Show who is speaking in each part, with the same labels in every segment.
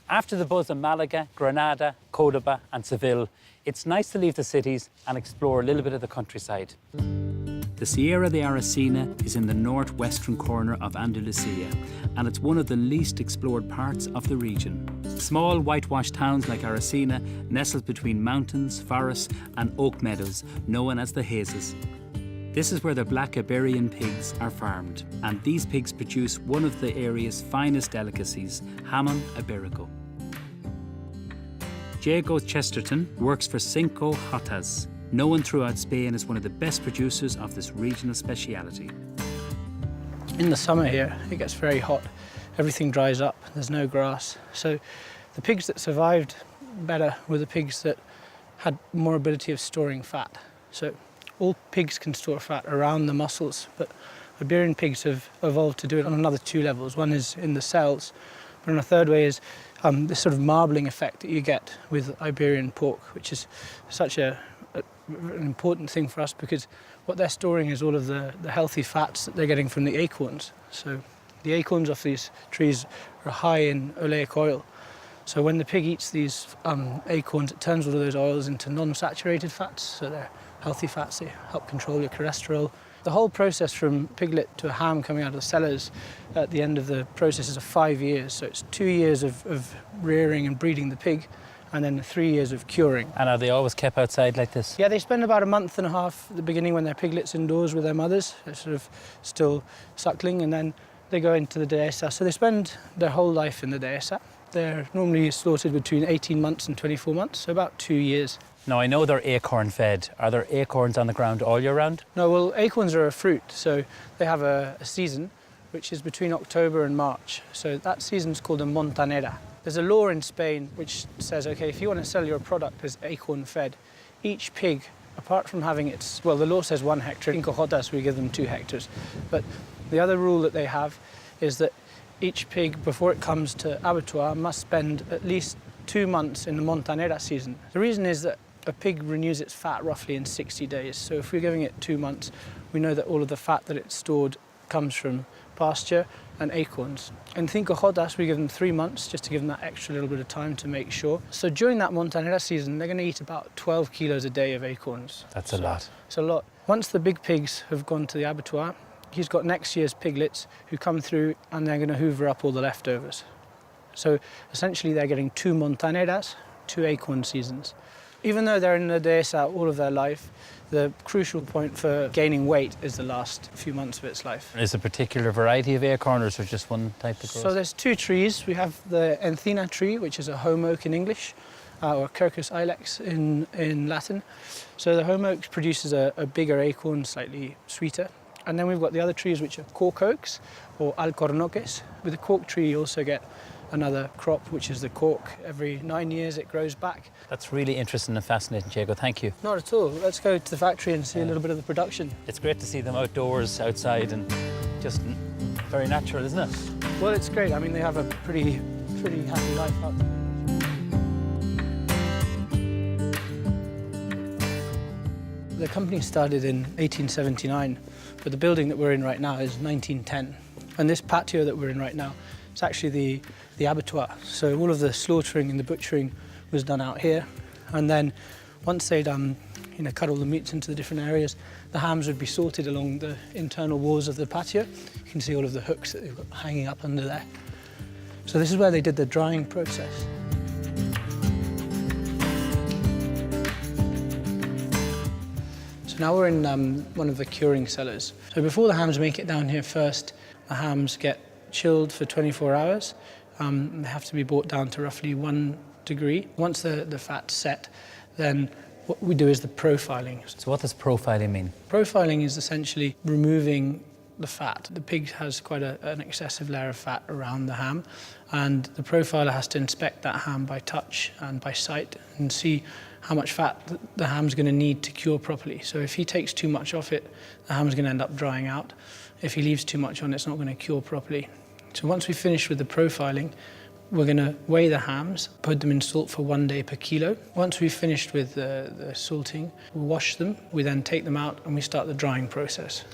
Speaker 1: After the buzz of Malaga, Granada, Cordoba and Seville, it's nice to leave the cities and explore a little bit of the countryside. The Sierra de Aracena is in the northwestern corner of Andalucía, and it's one of the least explored parts of the region. Small whitewashed towns like Aracena nestled between mountains, forests and oak meadows known as the Hazes. This is where the black Iberian pigs are farmed, and these pigs produce one of the area's finest delicacies, jamón ibérico. Diego Chesterton works for Cinco Jotas, known throughout Spain as one of the best producers of this regional speciality.
Speaker 2: In the summer here, it gets very hot. Everything dries up, there's no grass. So the pigs that survived better were the pigs that had more ability of storing fat. So all pigs can store fat around the muscles, but Iberian pigs have evolved to do it on another two levels. One is in the cells, but on a third way is this sort of marbling effect that you get with Iberian pork, which is such an important thing for us because what they're storing is all of the healthy fats that they're getting from the acorns. So the acorns of these trees are high in oleic oil. So when the pig eats these acorns, it turns all of those oils into non-saturated fats. So they're healthy fats, they help control your cholesterol. The whole process from piglet to a ham coming out of the cellars at the end of the process is 5 years. So it's 2 years of rearing and breeding the pig, and then 3 years of curing.
Speaker 1: And are they always kept outside like this?
Speaker 2: Yeah, they spend about a month and a half at the beginning when they're piglets indoors with their mothers. They're sort of still suckling, and then they go into the dehesa. So they spend their whole life in the dehesa. They're normally slaughtered between 18 months and 24 months, so about 2 years.
Speaker 1: Now, I know they're acorn fed. Are there acorns on the ground all year round?
Speaker 2: No, well, acorns are a fruit, so they have a season, which is between October and March. So that season's called a montanera. There's a law in Spain which says, okay, if you want to sell your product as acorn fed, each pig, apart from having its, well, the law says 1 hectare, in cojotas we give them 2 hectares. But the other rule that they have is that each pig, before it comes to abattoir, must spend at least 2 months in the montanera season. The reason is that a pig renews its fat roughly in 60 days. So if we're giving it 2 months, we know that all of the fat that it's stored comes from pasture and acorns. In Cinco Jotas, we give them 3 months just to give them that extra little bit of time to make sure. So during that montanera season, they're going to eat about 12 kilos a day of acorns.
Speaker 1: That's a lot.
Speaker 2: It's a lot. Once the big pigs have gone to the abattoir, he's got next year's piglets who come through and they're going to hoover up all the leftovers. So essentially they're getting 2 montaneras, 2 acorn seasons. Even though they're in the dehesa all of their life, the crucial point for gaining weight is the last few months of its life.
Speaker 1: Is a particular variety of acorn or is there just one type that grows?
Speaker 2: So there's 2 trees. We have the encina tree, which is a home oak in English, or Quercus ilex in Latin. So the home oak produces a bigger acorn, slightly sweeter. And then we've got the other trees, which are cork oaks, or alcornoques. With the cork tree, you also get another crop, which is the cork. Every 9 years it grows back.
Speaker 1: That's really interesting and fascinating, Diego. Thank you.
Speaker 2: Not at all. Let's go to the factory and see a little bit of the production.
Speaker 1: It's great to see them outdoors, outside, and just very natural, isn't it?
Speaker 2: Well, it's great. I mean, they have a pretty happy life out there. The company started in 1879, but the building that we're in right now is 1910. And this patio that we're in right now, it's actually the abattoir. So all of the slaughtering and the butchering was done out here. And then once they'd cut all the meats into the different areas, the hams would be sorted along the internal walls of the patio. You can see all of the hooks that they've got hanging up under there. So this is where they did the drying process. So now we're in one of the curing cellars. So before the hams make it down here first, the hams get chilled for 24 hours. They have to be brought down to roughly 1 degree. Once the fat's set, then what we do is the profiling.
Speaker 1: So what does profiling mean?
Speaker 2: Profiling is essentially removing the fat. The pig has quite an excessive layer of fat around the ham, and the profiler has to inspect that ham by touch and by sight and see how much fat the ham's going to need to cure properly. So if he takes too much off it, the ham's going to end up drying out. If he leaves too much on, it's not going to cure properly. So once we finish with the profiling, we're going to weigh the hams, put them in salt for 1 day per kilo. Once we've finished with the salting, we wash them, we then take them out and we start the drying process.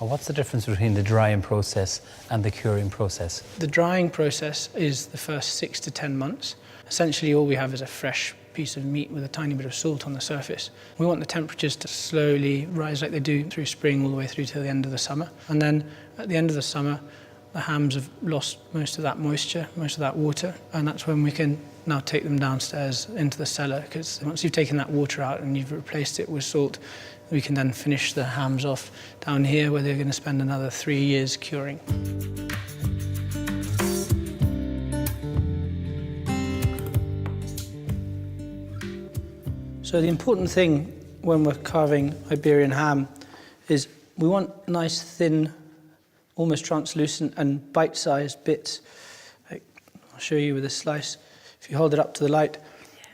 Speaker 1: And what's the difference between the drying process and the curing process?
Speaker 2: The drying process is the first 6 to 10 months. Essentially, all we have is a fresh piece of meat with a tiny bit of salt on the surface. We want the temperatures to slowly rise like they do through spring all the way through till the end of the summer. And then at the end of the summer, the hams have lost most of that moisture, most of that water, and that's when we can now take them downstairs into the cellar, because once you've taken that water out and you've replaced it with salt, we can then finish the hams off down here, where they're going to spend another 3 years curing. So the important thing when we're carving Iberian ham is we want nice, thin, almost translucent and bite-sized bits. I'll show you with a slice. If you hold it up to the light,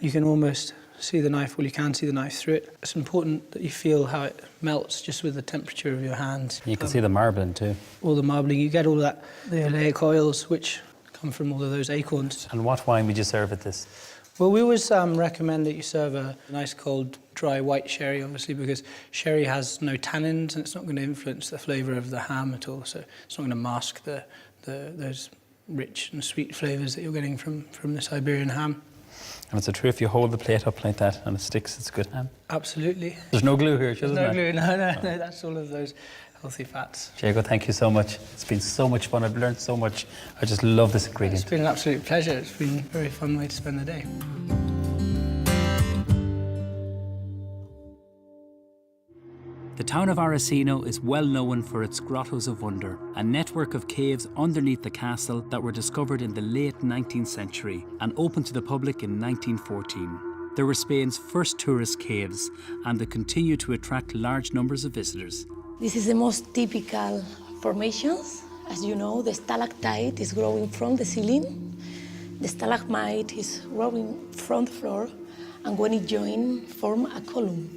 Speaker 2: you can almost see the knife, well, you can see the knife through it. It's important that you feel how it melts just with the temperature of your hands.
Speaker 1: You can see the marbling too.
Speaker 2: All the marbling, you get all that, the oleic oils, which come from all of those acorns.
Speaker 1: And what wine would you serve at this?
Speaker 2: Well, we always recommend that you serve a nice cold, dry white sherry, obviously, because sherry has no tannins and it's not going to influence the flavour of the ham at all. So it's not going to mask those rich and sweet flavours that you're getting from this Iberian ham.
Speaker 1: And is it true if you hold the plate up like that and it sticks, it's good ham?
Speaker 2: Absolutely.
Speaker 1: There's no glue here, isn't there?
Speaker 2: No glue, no, that's all of those healthy fats.
Speaker 1: Diego, thank you so much. It's been so much fun. I've learned so much. I just love this ingredient.
Speaker 2: It's been an absolute pleasure. It's been a very fun way to spend the day.
Speaker 1: The town of Aracena is well known for its grottos of wonder, a network of caves underneath the castle that were discovered in the late 19th century and opened to the public in 1914. They were Spain's first tourist caves, and they continue to attract large numbers of visitors.
Speaker 3: This is the most typical formations. As you know, the stalactite is growing from the ceiling, the stalagmite is growing from the floor, and when it joins, form a column.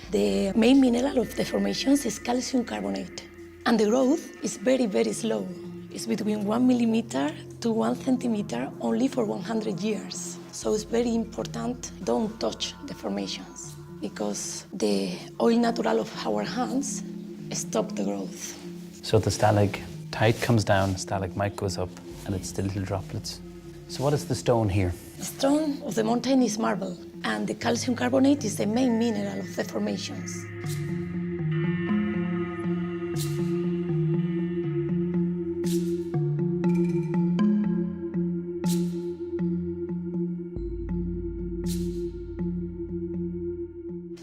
Speaker 3: The main mineral of the formations is calcium carbonate, and the growth is very, very slow. It's between 1 millimeter to 1 centimeter only for 100 years. So it's very important, don't touch the formations, because the oil natural of our hands stop the growth.
Speaker 1: So the stalactite comes down, stalagmite goes up, and it's the little droplets. So what is the stone here?
Speaker 3: The stone of the mountain is marble, and the calcium carbonate is the main mineral of the formations.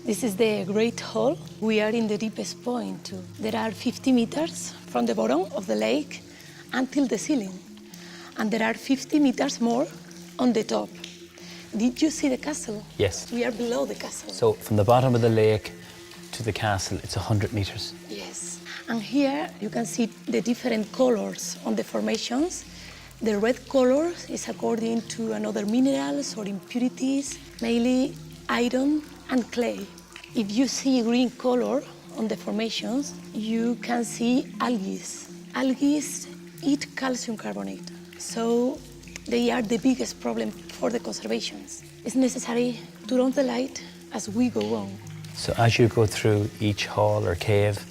Speaker 3: This is the Great Hall. We are in the deepest point too. There are 50 meters from the bottom of the lake until the ceiling. And there are 50 meters more on the top. Did you see the castle?
Speaker 1: Yes.
Speaker 3: We are below the castle.
Speaker 1: So from the bottom of the lake to the castle, it's 100 meters.
Speaker 3: Yes. And here you can see the different colors on the formations. The red color is according to another minerals or impurities, mainly iron and clay. If you see green color on the formations, you can see algae. Algae eat calcium carbonate, so they are the biggest problem for the conservations. It's necessary to turn on the light as we go on.
Speaker 1: So as you go through each hall or cave,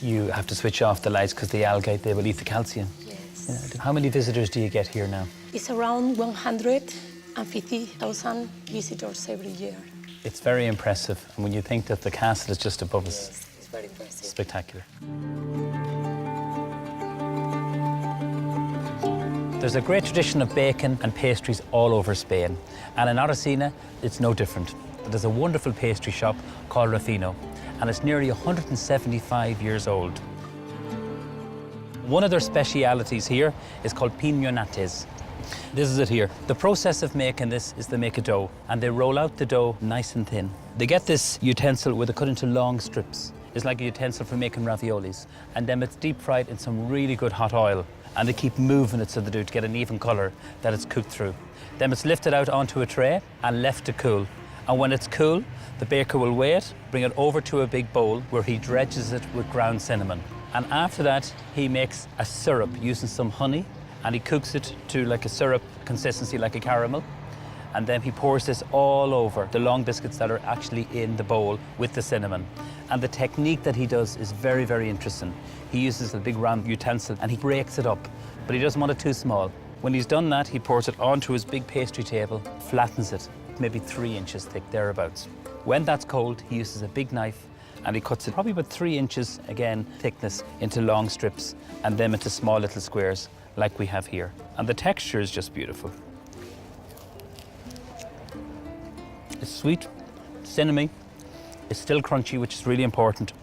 Speaker 1: you have to switch off the lights because the algae, they will eat the calcium.
Speaker 3: Yes.
Speaker 1: Yeah. How many visitors do you get here now?
Speaker 3: It's around 150,000 visitors every year.
Speaker 1: It's very impressive, and when you think that the castle is just above us,
Speaker 3: Yes, it's very impressive.
Speaker 1: spectacular. There's a great tradition of bacon and pastries all over Spain, and in Aracena, it's no different. There's a wonderful pastry shop called Rufino, and it's nearly 175 years old. One of their specialities here is called piñonates. This is it here. The process of making this is they make a dough, and they roll out the dough nice and thin. They get this utensil where they cut into long strips. It's like a utensil for making raviolis, and then it's deep fried in some really good hot oil, and they keep moving it so they do to get an even colour that it's cooked through. Then it's lifted out onto a tray and left to cool. And when it's cool, the baker will weigh it, bring it over to a big bowl where he dredges it with ground cinnamon. And after that, he makes a syrup using some honey, and he cooks it to like a syrup consistency, like a caramel. And then he pours this all over the long biscuits that are actually in the bowl with the cinnamon. And the technique that he does is very, very interesting. He uses a big round utensil and he breaks it up, but he doesn't want it too small. When he's done that, he pours it onto his big pastry table, flattens it, maybe 3 inches thick, thereabouts. When that's cold, he uses a big knife and he cuts it probably about 3 inches, again, thickness, into long strips and then into small little squares like we have here. And the texture is just beautiful. It's sweet, cinnamony, it's still crunchy, which is really important.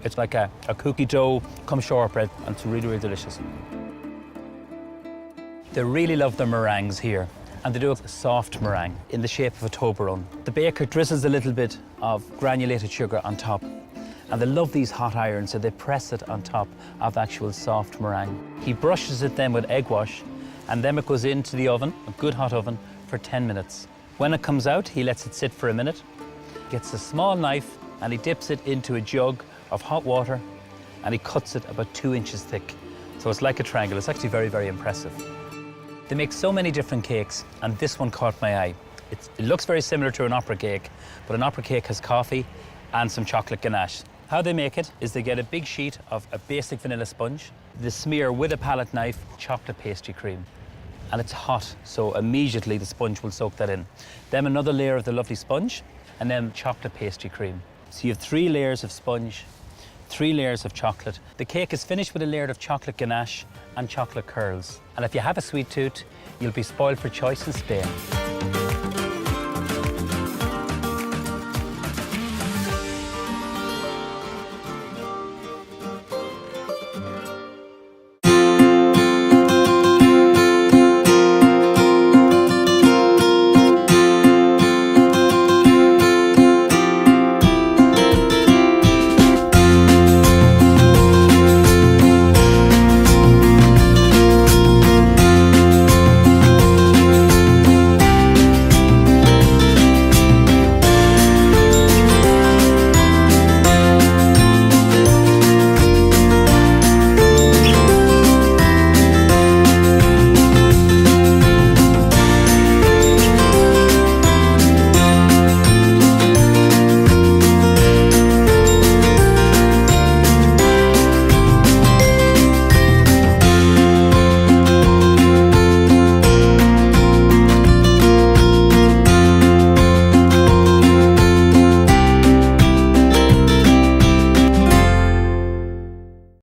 Speaker 1: It's like a cookie dough come shortbread, and it's really, really delicious. They really love their meringues here, and they do a soft meringue in the shape of a Toblerone. The baker drizzles a little bit of granulated sugar on top, and they love these hot irons, so they press it on top of the actual soft meringue. He brushes it then with egg wash, and then it goes into the oven, a good hot oven, for 10 minutes. When it comes out, he lets it sit for a minute, gets a small knife, and he dips it into a jug of hot water, and he cuts it about 2 inches thick. So it's like a triangle. It's actually very, very impressive. They make so many different cakes, and this one caught my eye. It looks very similar to an opera cake, but an opera cake has coffee and some chocolate ganache. How they make it is they get a big sheet of a basic vanilla sponge. They smear with a palette knife chocolate pastry cream. And it's hot, so immediately the sponge will soak that in. Then another layer of the lovely sponge, and then chocolate pastry cream. So you have 3 layers of sponge, 3 layers of chocolate. The cake is finished with a layer of chocolate ganache and chocolate curls. And if you have a sweet tooth, you'll be spoiled for choice in Spain.